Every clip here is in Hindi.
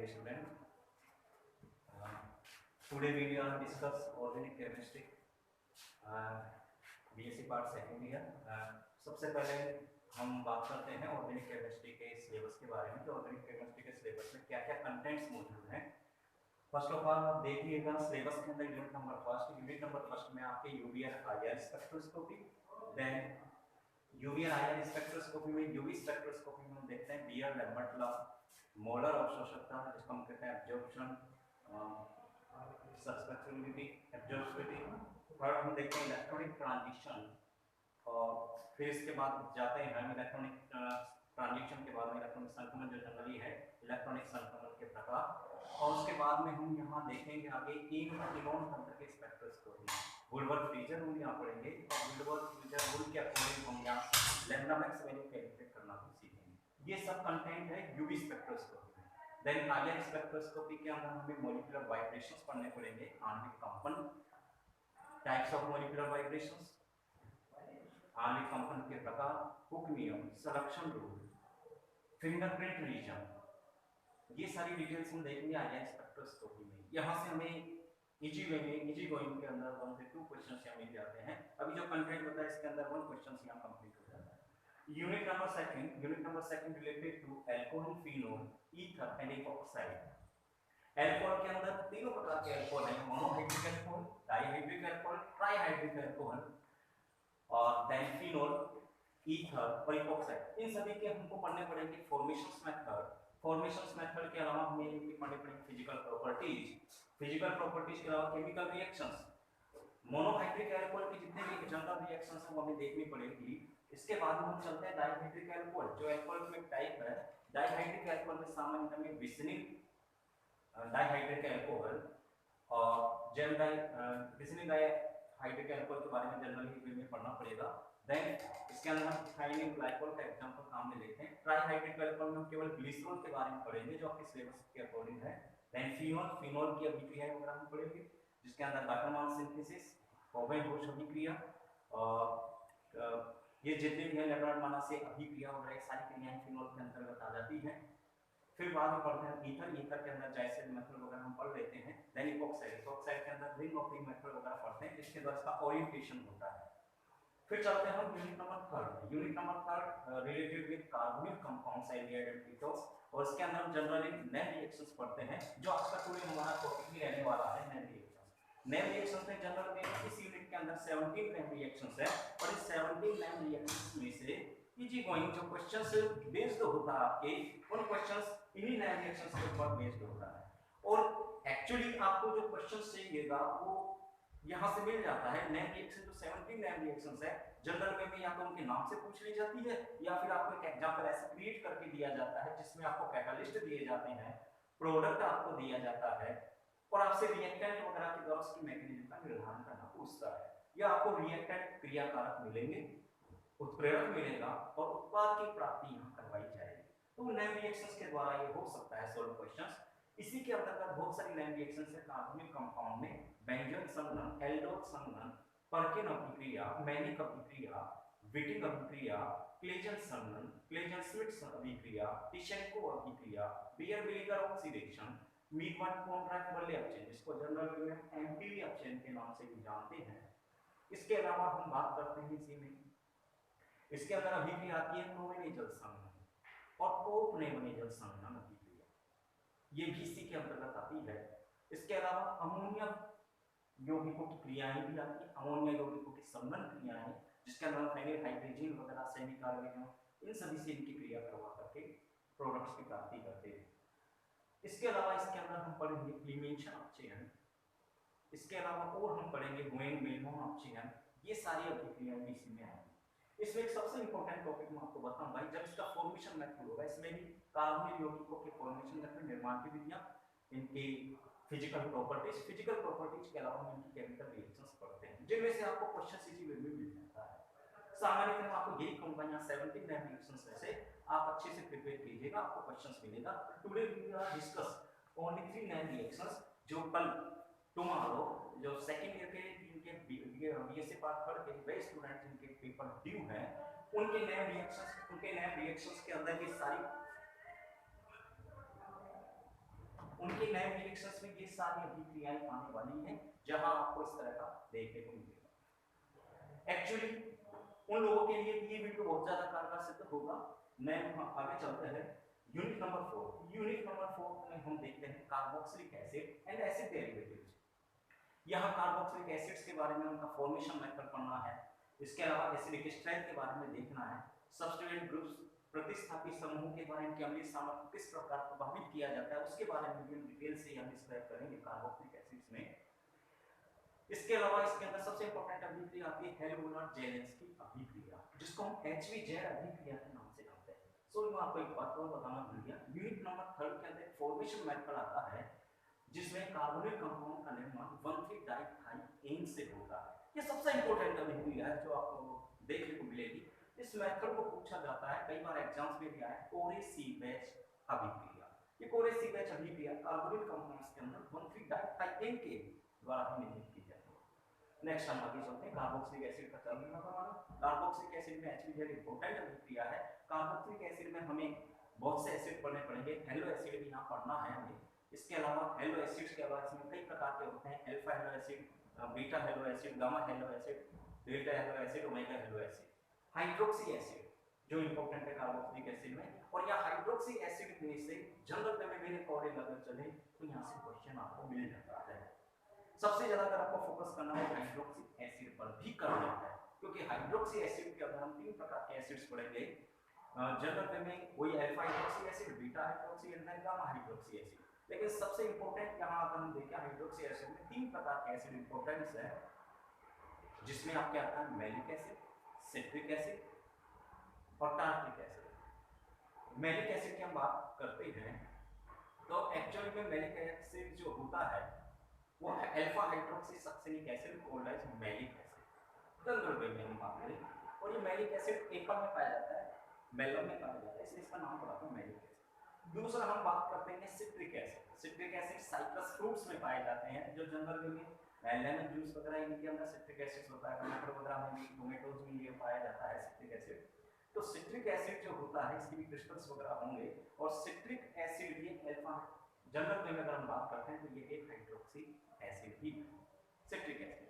dear student. Today we will discuss organic chemistry, BSc part second year. सबसे पहले हम बात करते हैं ऑर्गेनिक केमिस्ट्री के सिलेबस के बारे में कि ऑर्गेनिक केमिस्ट्री के सिलेबस में क्या क्या कंटेंट्स मौजूद हैं। फर्स्ट ऑफ ऑल आप देखिएगा सिलेबस के अंदर यूनिट नंबर फर्स्ट में आपके UV or IR spectroscopy, then UV or IR spectroscopy में यूवी स्पेक्ट्रोस्कोपी में हम देखते हैं बियर लैम्बर्ट लॉ, मोलर अवशोषकता जिसको हम कहते हैं एब्जॉर्प्शन, सस्पेक्टिबिलिटी, एब्जॉर्बिबिलिटी। थर्ड हम देखते हैं इलेक्ट्रॉनिक ट्रांजिशन, और फिर इसके बाद जाते हैं हम इलेक्ट्रॉनिक ट्रांजिशन के बाद में इलेक्ट्रॉनिक संक्रमण जो जनरली है इलेक्ट्रॉनिक संक्रमण के प्रकार, और उसके बाद में हम यहाँ देखेंगे आगे इनोन तंत्र के स्पेक्ट्रोस्कोपी। वुलवर्थ फ्रीजर रूल यहाँ पढ़ेंगे और वुलवर्थ फ्रीजर रूल के अकॉर्डिंग हम यहाँ लैम्ब्डा मैक्स वैल्यू कैलकुलेट करना भी सीखेंगे। ये सब कंटेंट है यूवी स्पेक्ट्रोस्कोपी में। देन आईआर स्पेक्ट्रोस्कोपी के अंदर हमें मॉलिक्यूलर वाइब्रेशंस पढ़ने पड़ेंगे, आणविक कंपन, टाइप्स ऑफ मॉलिक्यूलर वाइब्रेशंस, आणविक कंपन के प्रकार, हुक नियम, संरक्षण रूल, फिंगरप्रिंट रीजन, ये सारी डिटेल्स हम देखेंगे आईआर स्पेक्ट्रोस्कोपी में। यहाँ से हमें इजी गोइंग के अंदर 1 से 2 क्वेश्चंस यहाँ मिल जाते हैं। अभी जो कंटेंट होता है इसके अंदर 1 क्वेश्चंस यहाँ कंप्लीट हो जाता है। Unit number second related to alcohol, phenol, ether and epoxide. Alcohol के अंदर तीनों प्रकार के अल्कोहल हैं, monohydric alcohol, dihydric alcohol, trihydric alcohol, और देन फिनोल, ईथर और इपॉक्साइड। इन सभी के हमको पढ़ने पड़ेंगे फॉर्मेशंस मेथड के अलावा हमें इनकी पढ़ने पड़ेंगे फिजिकल प्रॉपर्टीज के अलावा केमिकल रिएक्शंस। मोनोहाइड्रिक अल्कोहल की जितने भी जनरल रिएक्शंस हैं वो हमें देखनी पड़ेगी। इसके बाद हम चलते हैं डाइहाइड्रिक अल्कोहल, जो अल्कोहल में टाइप है। डाइहाइड्रिक अल्कोहल में सामान्यतः में विसिनिक डाइहाइड्रिक अल्कोहल और विसिनिक डाइहाइड्रिक अल्कोहल के बारे में जनरली में पढ़ना पड़ेगा। देन इसके अंदर हम इथाइलिन ग्लाइकोल का एग्जांपल काम में लेते हैं। ट्राइहाइड्रिक अल्कोहल में हम केवल ग्लिसरॉल के बारे में पढ़ेंगे जो आपके सिलेबस के अकॉर्डिंग है। देन फिनोल की अभिक्रियाएं वगैरह हम पढ़ेंगे जिसके अंदर डायटोमान सिंथेसिस, कोवेन-बोश अभिक्रिया, और ये जितने भी हैं लेबनान से अभिक्रिया वगैरह सारी क्रियाएं फिनोल के अंतर्गत आ जाती हैं। फिर बाद में पढ़ते हैं ईथर के अंदर जाइसेल मेथड वगैरह हम पढ़ लेते हैं। देन इपॉक्साइड के अंदर रिंग ऑफ रिंग मेथड वगैरह पढ़ते हैं जिसके द्वारा इसका ओरिएंटेशन होता है। फिर चलते हैं हम unit number third related with carbonic compounds aldehyde and ketones, और इसके अंदर हम जनरली नेम रिएक्शंस पढ़ते हैं जो आज का टुडे हमारा टॉपिक ही रहने वाला है, नेम रिएक्शंस में जनरल में इस यूनिट के अंदर 17 नेम रिएक्शंस है, और इस 17 नेम रिएक्शंस में से इजी गोइंग जो क्वेश्चंस बेस्ड होता है आपके उन क्वेश्चंस इन्हीं नेम रिएक्शंस के ऊपर बेस्ड होता है। और एक्चुअली आपको जो क्वेश्चंस चाहिएगा वो यहाँ से मिल जाता है। नेम रिएक्शन जो 17 नेम रिएक्शंस है जनरल वे में या तो उनके नाम से पूछ ली जाती है या फिर आपको एक एग्जांपल ऐसे क्रिएट करके दिया जाता है जिसमें आपको कैटालिस्ट दिए जाते हैं, प्रोडक्ट आपको दिया जाता है, और आपसे रिएक्टेंट वगैरह के द्वारा उसकी मैकेनिज्म का निर्धारण करना पूछता है। या आपको रिएक्टेंट क्रियाकारक मिलेंगे, उत्प्रेरक मिलेगा और उत्पाद की प्राप्ति यहाँ करवाई जाएगी। तो नेम रिएक्शंस के द्वारा ये हो सकता है सॉल्व क्वेश्चंस। इसी के अंतर्गत बहुत सारी नेम रिएक्शंस है कार्बोनिक कंपाउंड में, बेंजोइक संघनन, एल्डोल संघनन, पर्किन अभिक्रिया, मैनिक अभिक्रिया, विटिंग अभिक्रिया, क्लेजन संघनन, क्लेजन-स्मिट अभिक्रिया, टिशेंको अभिक्रिया, बियर-विलिगर ऑक्सीडेशन, मीट-वन-कॉन्ट्रैक्ट अपचयन जिसको जनरल में एमपीवी अपचयन के नाम से भी जानते हैं। इसके अलावा हम बात करते हैं इसी में इसके अंदर अभिक्रिया आती है नोवेनेजल संघनन और कोपनेवनेजल संघनन अभिक्रिया, ये भी इसी के अंतर्गत आती है। इसके अलावा अमोनिया यौगिकों की क्रियाएं भी आती है, अमोनिया यौगिकों की संघनन क्रियाएं जिसके अंदर फेनिल हाइड्रोजन वगैरह सेमी कार्बोनिल इन सभी से इनकी क्रिया करवा करके प्रोडक्ट्स की प्राप्ति करते हैं। इसके अलावा इसके अंदर हम पढ़ेंगे क्लीमेंशन अपचयन, इसके अलावा और हम पढ़ेंगे गोएन-मेलमोन अपचयन, ये सारी अभिक्रियाएं भी इसमें आएंगी। इसमें एक सबसे इंपॉर्टेंट टॉपिक मैं आपको बताऊं भाई, जब इसका फॉर्मेशन मेथड होगा इसमें भी कार्बोनिल यौगिकों के फॉर्मेशन मेथड, निर्माण की विधियां, इनकी फिजिकल प्रॉपर्टीज के अलावा हम इनकी केमिकल रिएक्शंस पढ़ते हैं जिनमें से आपको क्वेश्चन इसी वे में मिल जाता है। सामान्यतः मैं आपको यही कहूंगा यहाँ 17 नेम रिएक्शंस में से आप अच्छे से प्रिपेयर कीजिएगा, आपको क्वेश्चंस मिलेगा। Today we will discuss only 3 name reactions जो कल टुमारो जो सेकंड ईयर के इनके बीएससी पार्ट थर्ड के वे स्टूडेंट जिनके पेपर ड्यू हैं उनके नेम रिएक्शंस के अंदर ये सारी उनके नए रिएक्शंस में ये सारी अभिक्रियाएं आने वाली हैं, जहां आपको इस तरह का देखने को मिलेगा। एक्चुअली उन लोगों के लिए ये वीडियो बहुत ज्यादा कारगर सिद्ध होगा। मैं आगे चलते हैं यूनिट नंबर 4। यूनिट नंबर 4 में हम देखते हैं carboxylic acid and acid derivatives. यहाँ कार्बोक्सिलिक एसिड्स के बारे में उनका फॉर्मेशन मेथड पढ़ना है, इसके अलावा एसिडिक स्ट्रेंथ के बारे में देखना है, सब्स्टिट्यूएंट ग्रुप्स प्रतिस्थापी समूहों के बारे में कि अम्लीय सामग्री किस प्रकार प्रभावित किया जाता है उसके बारे में भी डिटेल से हम डिस्क्राइब करेंगे कार्बोक्सिलिक एसिड्स में। इसके अलावा इसके अंदर सबसे इंपॉर्टेंट अभिक्रिया आती है हेल्महोल्ट्ज-जेलेंस्की अभिक्रिया, जिसको हम HV-जेड अभिक्रिया के नाम से जानते हैं। सो मैं आपको एक बात और बताना भूल गया, यूनिट नंबर 3 के अंदर फॉर्मेशन मेथड आता है जिसमें कार्बोनिल कंपाउंड का निर्माण 1,3-डाइथाइएन से होता है। ये सबसे इंपॉर्टेंट अभिक्रिया है जो आपको देखने को मिलेगी। इस मेथड को पूछा जाता है, कई बार एग्जाम्स में भी आया है, कोरे-सीबेक अभिक्रिया। ये कोरे-सीबेक अभिक्रिया कार्बोनिल कंपाउंड्स के अंदर 1,3-डाइथाइएन के द्वारा ही निर्मित की जाती है। नेक्स्ट हम आगे चलते हैं कार्बोक्सिलिक एसिड का चलना परमाणु। कार्बोक्सिलिक एसिड में HV-जेड इंपॉर्टेंट अभिक्रिया है। कार्बोक्सिलिक एसिड में हमें बहुत से एसिड पढ़ने पड़ेंगे, हेलो एसिड भी यहाँ पढ़ना है हमें। इसके अलावा हेलो एसिड्स के बाद इसमें कई प्रकार के होते हैं, alpha hello acid, beta hello acid, gamma hello acid, delta hello acid, omega hello acid. Hydroxy acid जो इंपॉर्टेंट है कार्बोक्सिलिक एसिड में, और यह हाइड्रोक्सी एसिड में से जनरल में मेरे अकॉर्डिंग अगर चले तो यहाँ से क्वेश्चन आपको मिल जाता है। सबसे ज्यादा अगर आपको फोकस करना है हाइड्रोक्सी एसिड पर भी करना है, क्योंकि हाइड्रोक्सी एसिड के अंदर हम 3 प्रकार के एसिड्स पढ़ेंगे जनरल में, वही alpha hydroxy acid, beta hydroxy and gamma hydroxy acid. लेकिन सबसे इंपॉर्टेंट यहाँ अगर हम देखें हाइड्रोक्सी एसिड में 3 प्रकार के एसिड इंपॉर्टेंट है, जिसमें आपके आता है मैलिक एसिड, सिट्रिक एसिड और टार्ट्रिक एसिड। मैलिक एसिड की हम बात करते हैं तो एक्चुअली में मैलिक एसिड जो होता है वो alpha hydroxy succinic acid called as malic acid general way में हम बात करें। और ये मैलिक एसिड एकल में पाया जाता है, मेलम में पाया जाता है, इसलिए इसका नाम पड़ा था मैलिक एसिड। दूसरा हम बात करते हैं citric acid. Citric acid citrus fruits में पाए जाते हैं, जो जनरल वे में लेमन जूस वगैरह इनके अंदर सिट्रिक एसिड होता है, टमाटर वगैरह में भी, टोमेटोज में ये पाया जाता है सिट्रिक एसिड। तो सिट्रिक एसिड जो होता है इसके भी क्रिस्टल्स वगैरह होंगे, और सिट्रिक एसिड ये अल्फा जनरल में अगर हम बात करते हैं तो ये एक हाइड्रोक्सी एसिड ही सिट्रिक एसिड।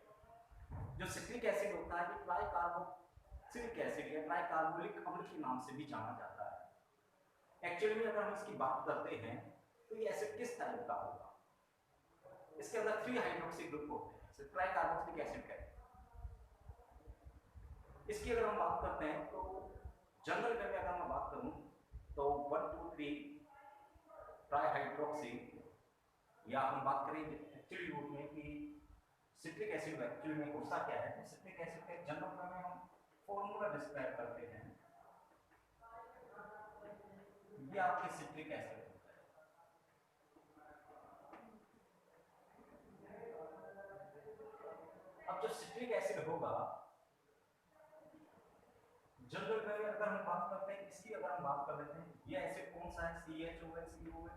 जो सिट्रिक एसिड होता है ये ट्राइकार्बोक्सिलिक एसिड या ट्राइकार्बोलिक अम्ल के नाम से भी जाना जाता है। एक्चुअली में अगर हम इसकी बात करते हैं तो ये एसिड किस टाइप का होगा, इसके अंदर 3 हाइड्रोक्सी ग्रुप होते हैं, इसे ट्राइकार्बोक्सिलिक एसिड कहते हैं। इसकी अगर हम बात करते हैं तो जनरल में अगर मैं बात करूं तो 1 2 3 ट्राइहाइड्रोक्सी, या हम बात करें एक्चुअली रूप में कि सिट्रिक एसिड एक्चुअली में होता क्या है, तो सिट्रिक एसिड के जनरल में हम फॉर्मूला डिस्क्राइब करते हैं। ये आपके सिट्रिक एसिड होता है। अब जो सिट्रिक एसिड होगा जनरल में अगर हम बात करते हैं, इसकी अगर हम बात कर लेते हैं, ये एसिड कौन सा है, CHOH COH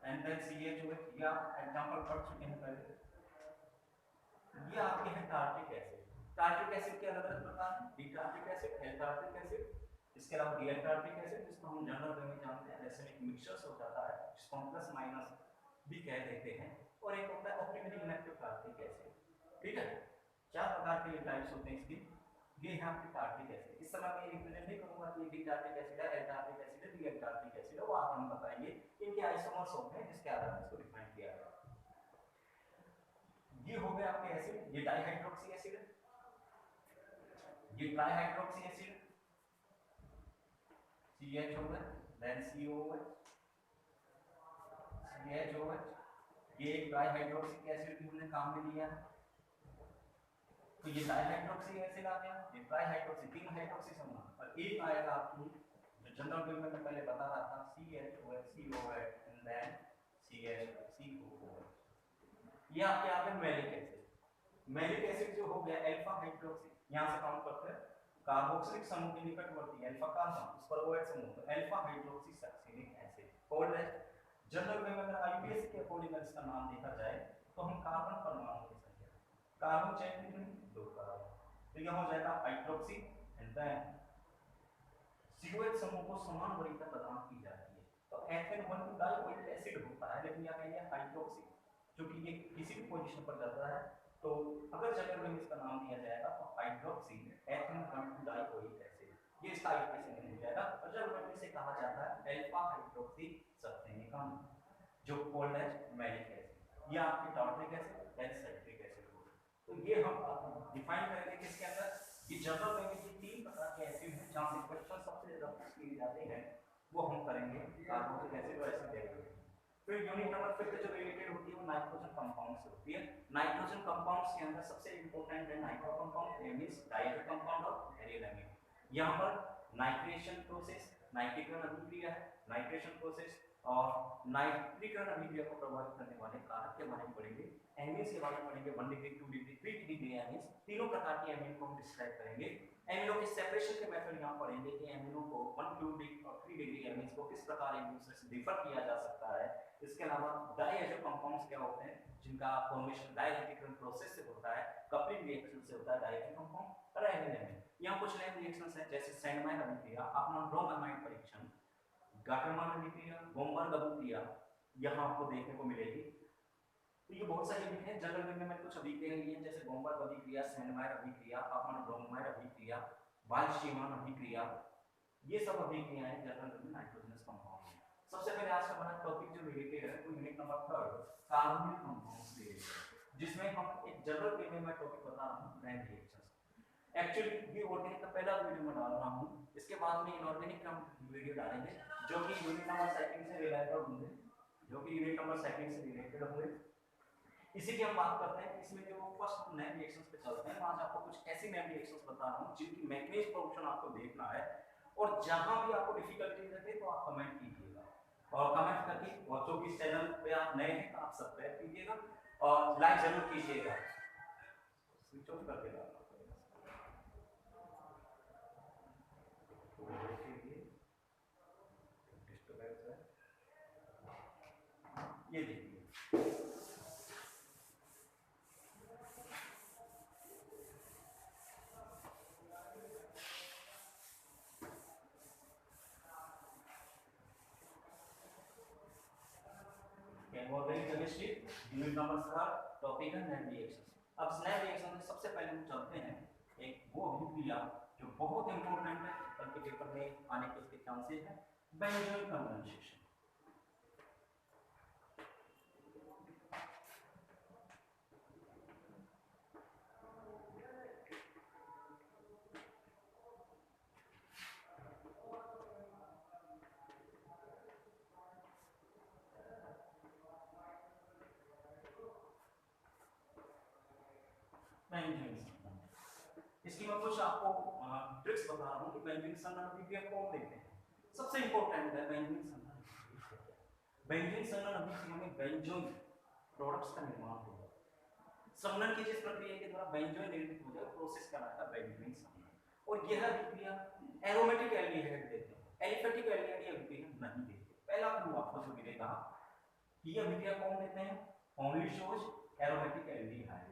and then CHOH, या एग्जांपल पढ़ चुके हैं पहले। ये आपके हैं टार्ट्रिक एसिड। टार्ट्रिक एसिड के अलग अलग प्रकार हैं, D tartaric acid, L tartaric acid, इसके अलावा डी एल टार्ट्रिक एसिड जिसको हम जनरल में जानते हैं रासायनिक मिक्सचर्स हो जाता है, जिसको हम प्लस माइनस भी कह देते हैं, और एक होता है ऑप्टिकली इनएक्टिव टार्ट्रिक एसिड। ठीक है, 4 प्रकार के टाइप्स होते हैं इसकी। ये है आपकी टार्ट्रिक एसिड। इस समय मैं रिप्रेजेंट नहीं करूंगा कि डी टार्ट्रिक एसिड है, एल टार्ट्रिक एसिड है, डी एल टार्ट्रिक एसिड है, वो आगे हम बताएंगे इनके आइसोमर्स होते हैं जिसके आधार पर इसको डिफाइन किया गया। ये हो गया आपके एसिड, ये डाइहाइड्रोक्सी एसिड है, ये trihydroxy acid CHOH, then COOH, CHOH, ये एक ट्राइहाइड्रोक्सिक एसिड भी हमने काम में लिया है। तो ये डाइहाइड्रोक्सी एसिड आ गया, ये ट्राइहाइड्रोक्सी, 3 हाइड्रोक्सी समूह, और एक आएगा आपकी जो जनरल में मैं पहले बता रहा था CHOH COH and then CHCOOH। ये आपके आ गए मैलिक एसिड। मैलिक एसिड जो हो गया अल्फा हाइड्रोक्सी, यहां से काउंट करते हैं कार्बोक्सिलिक समूह के निकटवर्ती अल्फा कार्बन, उस पर OH समूह, तो alpha hydroxy succinic acid called as. General में अगर आईपीएस के अकॉर्डिंग इसका नाम देखा जाए तो हम कार्बन परमाणु की संख्या, कार्बन चेन कितनी 2 कार्बन, तो यह हो जाएगा हाइड्रोक्सी एंड देन COH समूह को समान वरीयता प्रदान की जाती है। तो FN1 डाइऑइल एसिड होता है, लेकिन यहाँ कहेंगे हाइड्रोक्सी, क्योंकि ये किसी भी पोजीशन पर जाता है तो अगर जनरल में इसका नाम दिया जाएगा तो हाइड्रोक्सी FN1 डाइऑइल एसिड, ये इसका आइडेंटिफिकेशन हो जाएगा। और जनरल में से कहा जाता है अल्फा हाइड्रोक्सी सल्फेनिकम, जो कॉल्ड एज मैलिक एसिड, ये आपकी tartaric acid and citric acid हो। तो ये हम डिफाइन करेंगे किसके अंदर, कि जनरल में भी तीन प्रकार के एसिड हैं जहां से क्वेश्चन सबसे ज्यादा पूछ लिए जाते हैं, वो हम करेंगे कार्बोनिक एसिड और एसिड डेरिवेटिव। फिर यूनिट नंबर 5 जो रिलेटेड होती है वो नाइट्रोजन कंपाउंड से होती है। नाइट्रोजन कंपाउंड्स के अंदर सबसे इंपॉर्टेंट है nitro compound, means diazo compound और एरियल। यहां पर नाइट्रेशन प्रोसेस, नाइट्रीकरण अभिक्रिया है, नाइट्रेशन प्रोसेस और नाइट्रीकरण अभिक्रिया को प्रभावित करने वाले कारक के बारे में पढ़ेंगे। एमिन्स के बारे में पढ़ेंगे, 1 डिग्री 2 डिग्री 3 डिग्री एमिन्स, तीनों प्रकार के एमिन को हम डिस्क्राइब करेंगे। एमिनो के सेपरेशन के मेथड यहां पढ़ेंगे कि एमिनो को 1 2 डिग्री और 3 डिग्री एमिन्स को किस प्रकार एक दूसरे से डिफर किया जा सकता है। इसके अलावा डायजो कंपाउंड्स क्या होते हैं जिनका फॉर्मेशन डायइलेक्ट्रिक प्रोसेस से होता है, कपलिंग रिएक्शन से होता है डायजो कंपाउंड और एमिनो। यहाँ कुछ नए रिएक्शंस हैं जैसे सैंडमाइन अभिक्रिया, अपना ब्रोमाइड परीक्षण, गाटरमान अभिक्रिया, बोम्बर्ग अभिक्रिया यहाँ आपको देखने को मिलेगी। तो ये बहुत सारी अभिक्रिया हैं, जनरल में मैंने कुछ अभिक्रिया ली हैं जैसे बोम्बर्ग अभिक्रिया, सैंडमाइन अभिक्रिया, अपना ब्रोमाइड अभिक्रिया, वाल्स्टीमान अभिक्रिया, ये सब अभिक्रियाएं जनरल में नाइट्रोजनस कंपाउंड हैं। सबसे पहले आज का हमारा टॉपिक जो रिलेटेड है वो यूनिट नंबर 3 कार्बोनिक कंपाउंड्स से रिलेटेड, जिसमें हम एक जनरल वे में टॉपिक बता रहा हूं ब्रेन रिएक्शंस। एक्चुअली ये ऑर्गेनिक का पहला वीडियो मैं डाल रहा हूं, इसके बाद में इनऑर्गेनिक का वीडियो डालेंगे जो कि यूनिट नंबर 2 से रिलेटेड होंगे, इसी की हम बात करते हैं। इसमें जो फर्स्ट हम नए रिएक्शंस पे चलते हैं, आज आपको कुछ ऐसी नए रिएक्शंस बता रहा हूं जिनकी मैकेनिज्म प्रोडक्शन आपको देखना है, और जहां भी आपको डिफिकल्टी लगे तो आप कमेंट कीजिएगा, और कमेंट करके बच्चों की चैनल पे आप नए हैं तो आप सब्सक्राइब कीजिएगा और लाइक जरूर कीजिएगा। स्विच ऑफ करके डालना ये देखिए organic chemistry unit number 7 topic है नए रिएक्शंस। अब नए रिएक्शन में सबसे पहले हम चलते हैं एक वो अभिक्रिया जो बहुत इंपॉर्टेंट है, कल के पेपर में आने के इसके चांसेस हैं, बेंजोइक कंडेंसेशन। इसकी मैं कुछ आपको ट्रिक्स बता रहा हूँ कि बेंजीन संघनन अभिक्रिया कौन देते हैं। सबसे इंपॉर्टेंट है बेंजीन संघनन अभिक्रिया। बेंजीन संघनन अभिक्रिया में बेंजोइन प्रोडक्ट्स का निर्माण होगा। संघनन की जिस प्रक्रिया के द्वारा बेंजोइन निर्मित हो जाए प्रोसेस कहलाता है बेंजीन संघनन, और यह अभिक्रिया एरोमेटिक एल्डिहाइड देते हैं, एलिफेटिक एल्डिहाइड अभिक्रिया नहीं देते। पहला क्लू आपको जो मिलेगा कि ये अभिक्रिया कौन देते हैं, ओनली शोज एरोमेटिक एल्डिहाइड,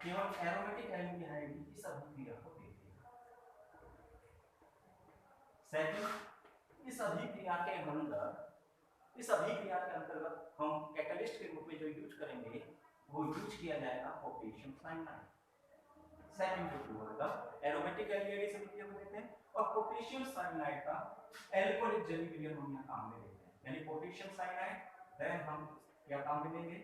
केवल एरोमेटिक एल्डिहाइड इस अभिक्रिया को देते हैं। सेकंड, इस अभिक्रिया के अंतर्गत हम कैटलिस्ट के रूप में जो यूज करेंगे वो यूज किया जाएगा पोटेशियम साइनाइड। सेकंड जो होगा एरोमेटिक एल्डिहाइड इस अभिक्रिया को देते हैं, और पोटेशियम साइनाइड का एल्कोहलिक जल विलयन हम यहां काम में लेते हैं, यानी पोटेशियम साइनाइड देन हम क्या काम में लेंगे,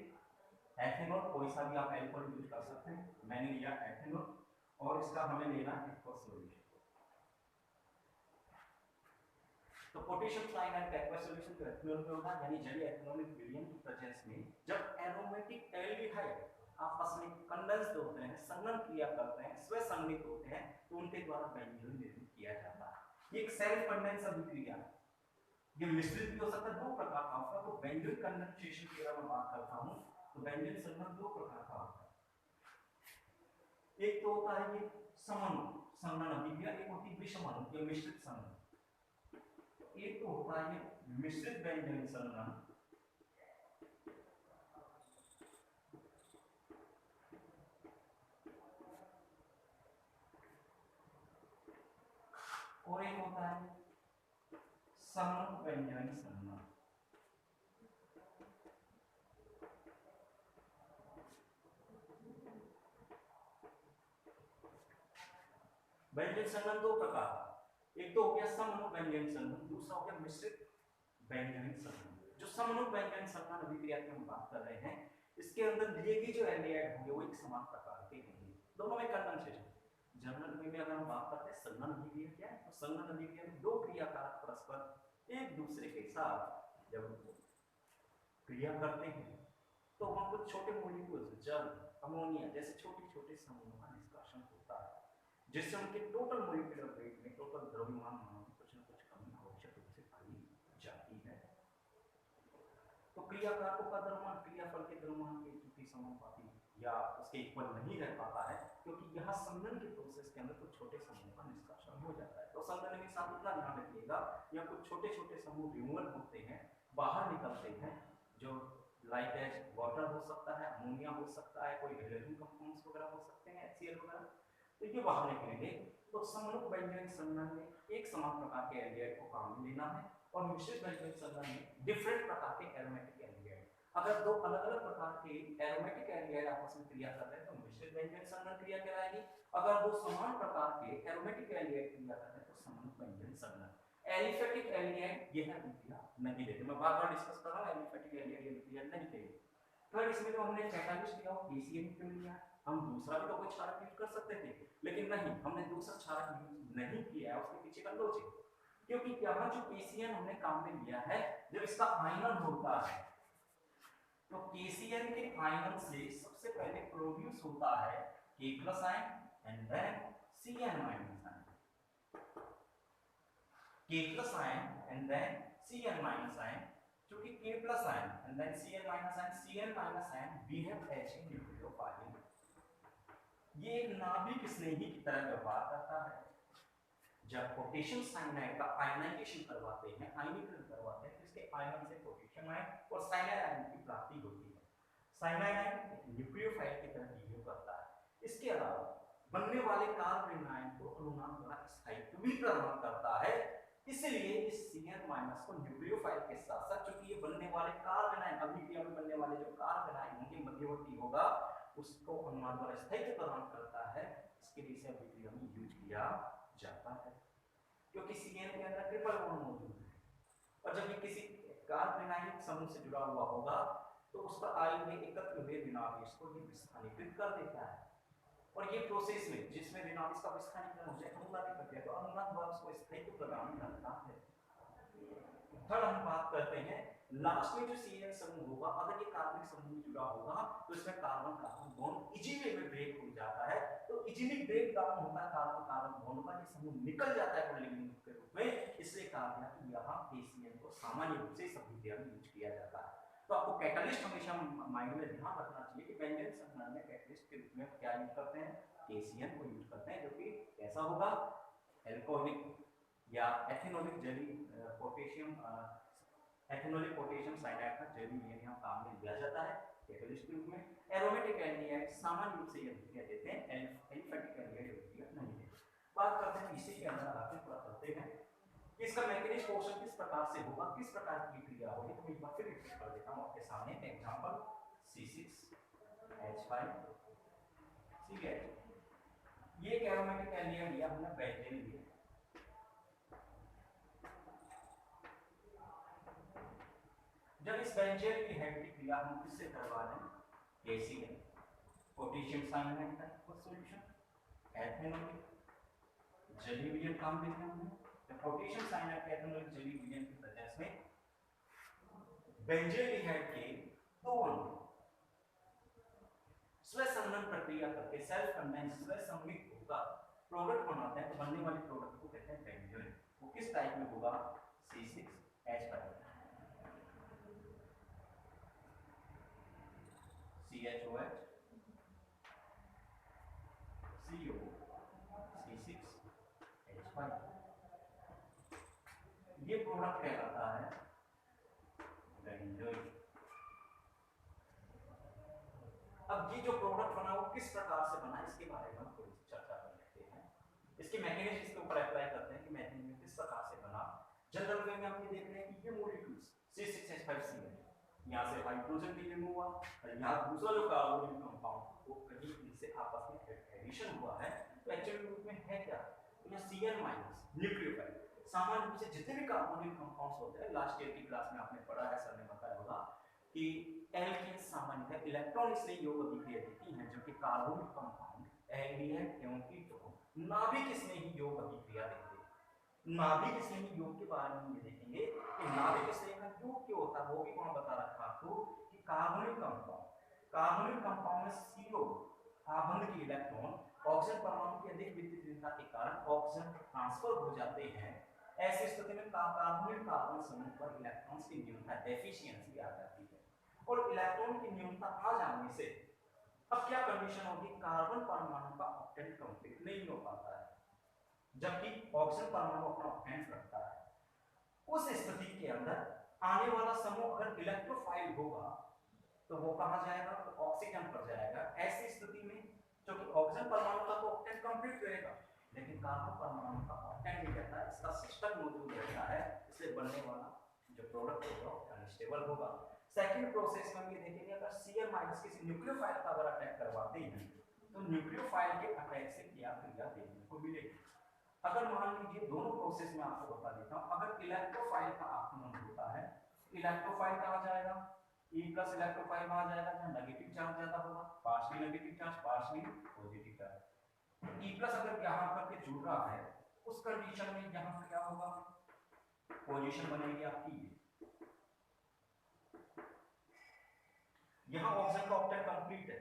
एथेनॉल, कोई सा भी आप एल्कोहल यूज कर सकते हैं, मैंने लिया एथेनॉल, और इसका हमें लेना है एक्वस सॉल्यूशन। तो पोटेशियम साइनाइड का एक्वस सॉल्यूशन तो एथेनॉल में होगा, यानी जलीय एथेनॉलिक विलयन की प्रेजेंस में जब एरोमेटिक एल्डिहाइड आपस में कंडेंस्ड होते हैं, संघनन क्रिया करते हैं, स्वसंघनित होते हैं, तो उनके द्वारा बेंजोइन निर्मित किया जाता है। ये एक सेल्फ कंडेंस अभिक्रिया है, ये मिश्रित भी हो सकता है, दो प्रकार का होता है। तो बेंजोइक कंडेंसेशन की अगर मैं बात करता हूं तो बेंजीन संघनन दो प्रकार का होता है। एक तो होता है ये समन संघनन अभिक्रिया, एक होती है विषमन या मिश्रित संघनन। एक तो होता है ये मिश्रित बेंजीन संघनन, और एक होता है सम्मुख व्यंजन संघनन। व्यंजन संघनन दो प्रकार का, एक तो हो गया समनुक व्यंजन संघनन, दूसरा हो गया मिश्रित व्यंजन संघनन। जो समनुक व्यंजन संघनन अभिक्रिया की हम बात कर रहे हैं, इसके अंदर दिए गए जो एल्डिहाइड होंगे वो एक समान प्रकार के होंगे, दोनों में कंडेंसेशन। जनरल में अगर हम बात करते हैं संघनन अभिक्रिया क्या है, तो संघनन अभिक्रिया में दो क्रियाकारक परस्पर एक दूसरे के साथ जब क्रिया करते हैं तो वहां कुछ छोटे मॉलिक्यूल्स जल अमोनिया जैसे छोटे छोटे समूहों का निष्कासन होता है, जिससे उनके टोटल मॉलिक्यूलर वेट में, टोटल द्रव्यमान में कुछ न कुछ कमी आवश्यक रूप से पाई जाती है। तो क्रियाकारकों का द्रव्यमान क्रियाफल के द्रव्यमान के त्रुटि समानुपाती या उसके इक्वल नहीं रह पाता है, क्योंकि यहाँ संघनन के प्रोसेस के अंदर कुछ छोटे समूह का निष्कासन हो जाता है। तो संघनन के साथ इतना ध्यान रखिएगा, यहाँ कुछ छोटे छोटे समूह रिमूवल होते हैं, बाहर निकलते हैं, जो लाइक एज वाटर हो सकता है, अमोनिया हो सकता है, कोई हाइड्रोजन कंपाउंड्स वगैरह हो सकते हैं, HCl वगैरह, तो ये बाहर निकलेंगे। तो समनुक व्यंजन संघनन में एक समान प्रकार के एल्डिहाइड को काम में लेना है, और मिश्रित व्यंजन संघनन में डिफरेंट प्रकार के एरोमेटिक एल्डिहाइड। अगर दो अलग अलग प्रकार के एरोमेटिक एल्डिहाइड आपस में क्रिया कर रहे हैं तो मिश्रित व्यंजन संघनन क्रिया कहलाएगी। अगर दो समान प्रकार के एरोमेटिक एल्डिहाइड क्रिया कर रहे हैं तो समनुक व्यंजन संघनन। एलिफेटिक एल्डिहाइड ये है अभिक्रिया नहीं देते, मैं बार-बार डिस्कस कर रहा हूं, एलिफेटिक एल्डिहाइड ये अभिक्रिया नहीं देते। फिर इसमें तो हमने कैटालिस्ट लिया, KCl क्यों लिया? हम दूसरा भी तो कोई क्षारक यूज कर सकते थे, लेकिन नहीं, हमने दूसरा क्षारक यूज नहीं किया है। उसके पीछे का लॉजिक, क्योंकि यहाँ जो KCl हमने काम में लिया है, जब इसका आयनन होता है तो KCl के आयनन से सबसे पहले प्रोड्यूस होता है K+ ion and then Cn- ion, K+ ion and then Cn- ion, क्योंकि K+ ion and then Cn- ion, Cn- ion behave as a nucleophile. ये एक नाभिक स्नेही की तरह व्यवहार करता है। जब पोटेशियम साइनाइड का आयनाइजेशन करवाते हैं, आयनीकरण करवाते हैं, तो इसके आयन से पोटेशियम आयन और साइनाइड आयन की प्राप्ति होती है। साइनाइड आयन न्यूक्लियोफाइल की तरह बिहेव करता है। इसके अलावा बनने वाले कार्बन आयन को अनुनाद द्वारा स्थायित्व भी प्रदान करता है। इसलिए इस Cn- को न्यूक्लियोफाइल के साथ साथ, चूंकि ये बनने वाले कार्बन आयन, अभिक्रिया में बनने वाले जो कार्बन आयन उनके मध्यवर्ती होगा, उसको अनुनाद द्वारा स्थायित्व प्रदान करता है। इसके लिए इसे अभिक्रिया में यूज किया जाता है, क्योंकि Cn के अंदर ट्रिपल बॉन्ड मौजूद है, और जब ये किसी कार्बनिक समूह से जुड़ा हुआ होगा तो उस पर आए हुए एकत्र हुए विनाभिष को ये विस्थानीकृत कर देता है, और ये प्रोसेस में जिसमें विनाभिष का विस्थानीकरण हो जाए अनुनादी प्रक्रिया, तो अनुनाद द्वारा उसको स्थायित्व प्रदान करता है। थर्ड हम बात करते हैं, लास्ट में जो Cn समूह होगा, अगर ये कार्बनिक समूह जुड़ा होगा तो इसमें कार्बन कार्बन बॉन्ड इजीली में ब्रेक हो जाता है। तो इजीली ब्रेक डाउन होता है कार्बन कार्बन बॉन्ड का, ये समूह निकल जाता है लिविंग ग्रुप के रूप में। इसलिए कहा गया कि यहाँ KCl को सामान्य रूप से इस अभिक्रिया में यूज किया जाता है। तो आपको कैटलिस्ट हमेशा माइंड में ध्यान रखना चाहिए कि व्यंजन संघनन में कैटलिस्ट के रूप में क्या यूज करते हैं, KCl को यूज करते हैं, जो कि कैसा होगा, एल्कोहलिक या एथेनोलिक जली पोटेशियम, एथेनोलिक पोटेशियम साइनाइड का जैविक विलयन यहाँ काम में लिया जाता है कैटलिस्ट के रूप में। एरोमेटिक एल्डिहाइड सामान्य रूप से ये अभिक्रिया देते हैं, एलिफेटिक एल्डिहाइड अभिक्रिया नहीं देते। बात करते हैं इसी के अंदर आगे पूरा करते हैं कि इसका मैकेनिज्म पोर्शन किस प्रकार से होगा, किस प्रकार की क्रिया होगी। तो एक बार फिर रिपीट कर देता हूँ आपके सामने एग्जांपल C6H5 CH। ये एक एरोमेटिक एल्डिहाइड लिया हमने, बेंजीन लिया। जब इस बेंजीन की हेड की क्रिया हम किससे करवा दें, KCl, पोटेशियम साइनाइड का सॉल्यूशन, एथेनोलिक जलीय विलयन काम देते हैं हमने। जब पोटेशियम साइनाइड के एथेनोलिक जलीय विलयन की वजह से बेंजीन हेड के दो अणु स्वसंगमन प्रक्रिया करके सेल्फ कंडेंस स्वसंमित होकर प्रोडक्ट बनाते हैं, तो बनने वाले प्रोडक्ट को कहते हैं बेंजीन। वो किस टाइप में होगा, C6H5 CHOH CO C6H5। ये प्रोडक्ट कहलाता है बेंजीन। अब ये जो प्रोडक्ट बना वो किस प्रकार से बना, इसके बारे में हम थोड़ी सी चर्चा कर लेते हैं। इसके मैकेनिज्म इसके ऊपर अप्लाई करते हैं कि मैथिन में किस प्रकार से बना। जनरल वे में हम ये देख रहे हैं कि ये मॉलिक्यूल्स C6H5Cl यहाँ से हाइड्रोजन भी रिमूव हुआ और यहाँ दूसरा जो कार्बोनिल कंपाउंड वो कहीं इनसे आपस में एडिशन हुआ है, तो एक्चुअली रूप में है क्या, तो ये Cl- न्यूक्लियोफाइल। सामान्य रूप से जितने भी कार्बोनिल कंपाउंड्स होते हैं, लास्ट ईयर की क्लास में आपने पढ़ा है, सर ने बताया होगा कि एल्केन सामान्य है, इलेक्ट्रॉन इसलिए योग अभिक्रिया देती हैं, जबकि कार्बोनिल कंपाउंड एल्डिहाइड एवं कीटोन नाभिक इसमें ही योग अभिक्रिया देते हैं। नाभिक इसमें ही योग के बारे में हम ये देखेंगे कि नाभिक इसमें का योग क्यों होता है, वो भी वहां बता रखा आपको कि कार्बोनिल कंपाउंड में CO आबंध के इलेक्ट्रॉन ऑक्सीजन परमाणु की अधिक विद्युतीयता के कारण ऑक्सीजन ट्रांसफर हो जाते हैं। ऐसी स्थिति में कार्बोनिल कार्बन समूह पर इलेक्ट्रॉन्स की न्यूनता डेफिशिएंसी आ जाती है, और इलेक्ट्रॉन की न्यूनता आ जाने से अब क्या कंडीशन होगी, कार्बन परमाणु का ऑक्टेन कंप्लीट नहीं हो पाता है, जबकि ऑक्सीजन परमाणु अपना ऑक्टेन रखता है। उस स्थिति के अंदर आने वाला समूह अगर इलेक्ट्रोफाइल होगा तो वो कहां जाएगा, तो ऑक्सीजन पर जाएगा। ऐसी स्थिति में जो कि ऑक्सीजन परमाणु का तो ऑक्टेन कंप्लीट रहेगा, लेकिन कार्बन परमाणु का ऑक्टेन नहीं रहता है, इसका सिस्टम मौजूद रहता है, इसलिए बनने वाला जो प्रोडक्ट होगा वो अनस्टेबल होगा। सेकंड प्रोसेस में ये देखेंगे, अगर Cl- किसी न्यूक्लियोफाइल का अगर अटैक करवाते हैं तो न्यूक्लियोफाइल के अटैक से क्या क्रिया देखने को मिलेगी। अगर मान लीजिए दोनों प्रोसेस में आपको बता देता हूं, अगर इलेक्ट्रोफाइल का आक्रमण होता है, इलेक्ट्रोफाइल कहां जाएगा, E+ इलेक्ट्रोफाइल वहां जाएगा जहां नेगेटिव चार्ज ज्यादा होगा, partially negative charge partially positive charge. E+ अगर यहां पर के जुड़ रहा है, उस कंडीशन में यहां पर क्या होगा, पोजीशन बनेगी आपकी, यहां ऑक्सीजन का ऑक्टेन कंप्लीट है,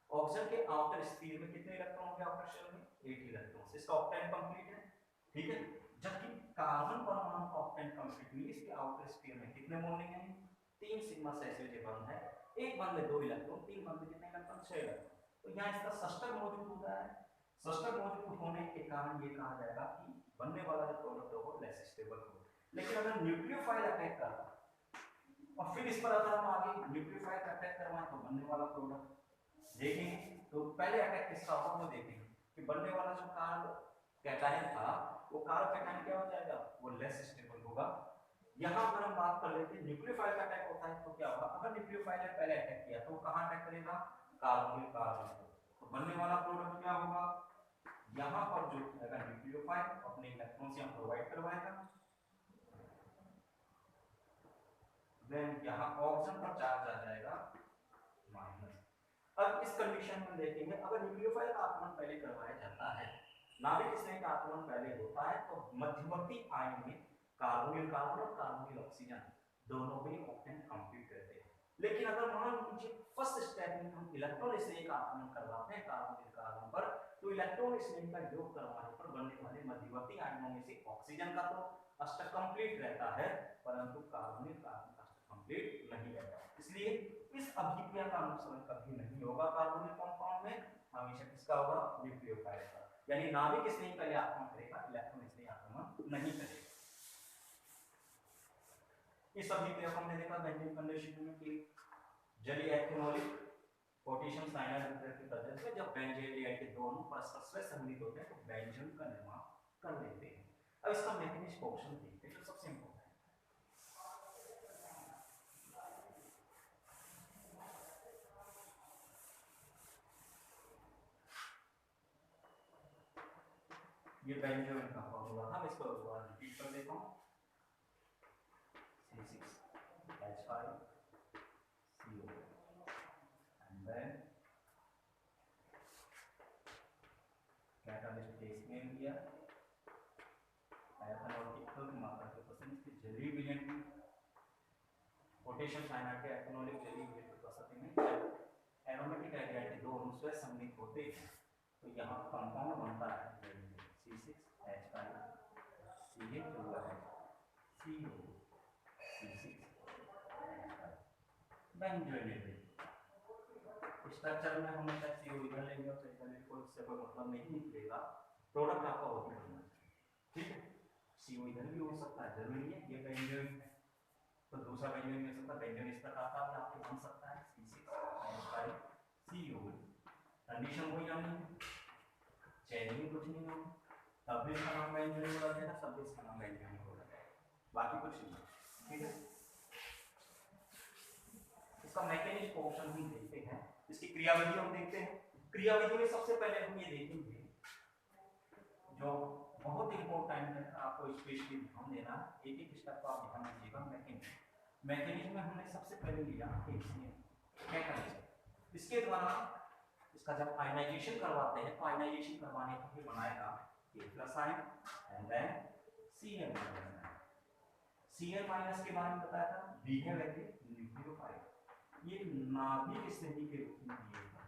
ऑक्सीजन के आउटर स्फीयर में कितने इलेक्ट्रॉन होंगे आउटर शेल में, 8 इलेक्ट्रॉन, इसका ऑक्टेन कंप्लीट है, ठीक है। जबकि कार्बन परमाणु का ऑक्टेन कंप्लीट नहीं, इसके आउटर स्फीयर में कितने मोल हैं, 3 सिग्मा सेलेसियस बंद है, एक बंद में 2 इलेक्ट्रॉन, 3 बंद में कितने इलेक्ट्रॉन, 6 इलेक्ट्रॉन। तो यहां इसका सस्टर मौजूद होता है, सस्टर मौजूद होने के कारण ये कहा जाएगा कि बनने वाला जो प्रोडक्ट होगा लेस स्टेबल होगा। लेकिन अगर न्यूक्लियोफाइल अटैक करता और फिर इस पर अगर हम आगे न्यूक्लियोफाइल का अटैक करवाएं तो बनने वाला प्रोडक्ट देखेंगे, तो पहले अटैक किसका होगा वो देखेंगे कि बनने वाला जो कार्ब कैटायन था वो कार्ब कैटायन क्या हो जाएगा, वो लेस स्टेबल होगा। यहां पर हम बात कर लेते हैं न्यूक्लियोफाइल का अटैक होता है तो क्या होगा, अगर न्यूक्लियोफाइल ने पहले अटैक किया तो कहां अटैक करेगा, कार्बोनिल कार्बन को, तो बनने वाला प्रोडक्ट क्या होगा, यहां पर जो अगर न्यूक्लियोफाइल अपने इलेक्ट्रॉन से हम प्रोवाइड करवाएगा, देन यहां ऑक्सीजन पर चार्ज आ जाएगा माइनस। अब इस कंडीशन में देखेंगे, अगर न्यूक्लियोफाइल का आक्रमण पहले करवाया जाता है, नाभिक स्नेह का आक्रमण पहले होता है, तो मध्यवर्ती आयन में कार्बोनिल कार्बन और कार्बोनिल ऑक्सीजन दोनों भी ऑक्टेन कंप्लीट रहते हैं। लेकिन अगर मान लीजिए फर्स्ट स्टेप में हम इलेक्ट्रॉन स्नेह का आक्रमण करवाते हैं कार्बोनिल कार्बन पर, तो इलेक्ट्रॉन स्नेह का योग करवाने पर बनने वाले मध्यवर्ती आयनों में से ऑक्सीजन का तो अष्टक कंप्लीट रहता है, परंतु कार्बोनिल कार्बन का अष्टक कंप्लीट नहीं रहता। इसलिए इस अभिक्रिया का अनुसरण कभी नहीं होगा कार्बोनिल कंपाउंड में, हमेशा किसका होगा, न्यूक्लियोफाइल का, यानी नाभिक स्नेह का आक्रमण करेगा, इलेक्ट्रॉन स्नेह आक्रमण नहीं करेगा। इस अभिक्रिया को हमने देखा बेंजीन कंडीशन में कि जलीय एथेनॉलिक पोटेशियम साइनाइड की प्रेजेंस में जब बेंजीन के दोनों परस्पर सहसंयोजित होते हैं तो बेंजीन का निर्माण कर लेते हैं। अब इसका मैकेनिज्म ऑप्शन देखते हैं, जो सबसे इंपॉर्टेंट है। ये बेंजीन का फॉर्मूला था, इसको दोबारा रिपीट कर देता हूं, C6H5CO and then कैटालिस्ट के इसमें लिया एथेनॉलिक की मात्रा के परसेंट की जलीय विलयन की पोटेशियम साइनाइड के एथेनॉलिक जलीय विलयन की उपस्थिति में एरोमेटिक एल्डिहाइड के दो अणु सहसंयोजित होते हैं तो यहाँ कंपाउंड बनता है बेंजोइक। स्ट्रक्चर में हम चाहे CO इधर लेंगे और चाहे इधर लेंगे, कोई इससे कोई मतलब नहीं निकलेगा, प्रोडक्ट आपका वही बनना चाहिए, ठीक है। CO इधर भी हो सकता है, जरूरी है ये बेंजोइक है तो दूसरा बेंजोइक मिल सकता है, बेंजोइक इस प्रकार का भी आपके बन सकता है C6H5CO। कंडीशन वही आनी है, चेंजिंग कुछ नहीं होगा, तब भी इसका नाम बेंजीन बोला जाएगा, तब भी इसका नाम बेंजीन बोला जाएगा, बाकी कुछ नहीं। ठीक है, इसका मैकेनिज्म ऑप्शन हम देखते हैं, इसकी क्रियाविधि हम देखते हैं। क्रियाविधि में सबसे पहले हम ये देखेंगे जो बहुत इंपॉर्टेंट है, आपको स्पेशली ध्यान देना, एक एक स्टेप को आप ध्यान दीजिएगा। मैकेनिज्म में हमने सबसे पहले लिया मैकेनिज्म, इसके द्वारा इसका जब आयनाइजेशन करवाते हैं तो आयनाइजेशन करवाने के लिए बनाएगा A plus ion and then Cl minus. Cl minus के बारे में बताया था, बी है वैसे न्यूक्लियोफाइल, ये नाभिक स्नेही के रूप में दिएगा।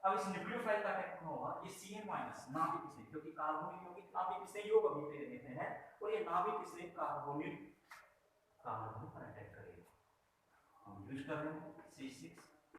अब इस न्यूक्लियोफाइल का क्या होगा, ये Cl माइनस नाभिक स्नेही, क्योंकि कार्बोनिल यौगिक नाभिक स्नेही योग अभी पे देते हैं और ये नाभिक स्नेही कार्बोनिल कार्बन पर अटैक करेगा। हम यूज कर रहे हैं C6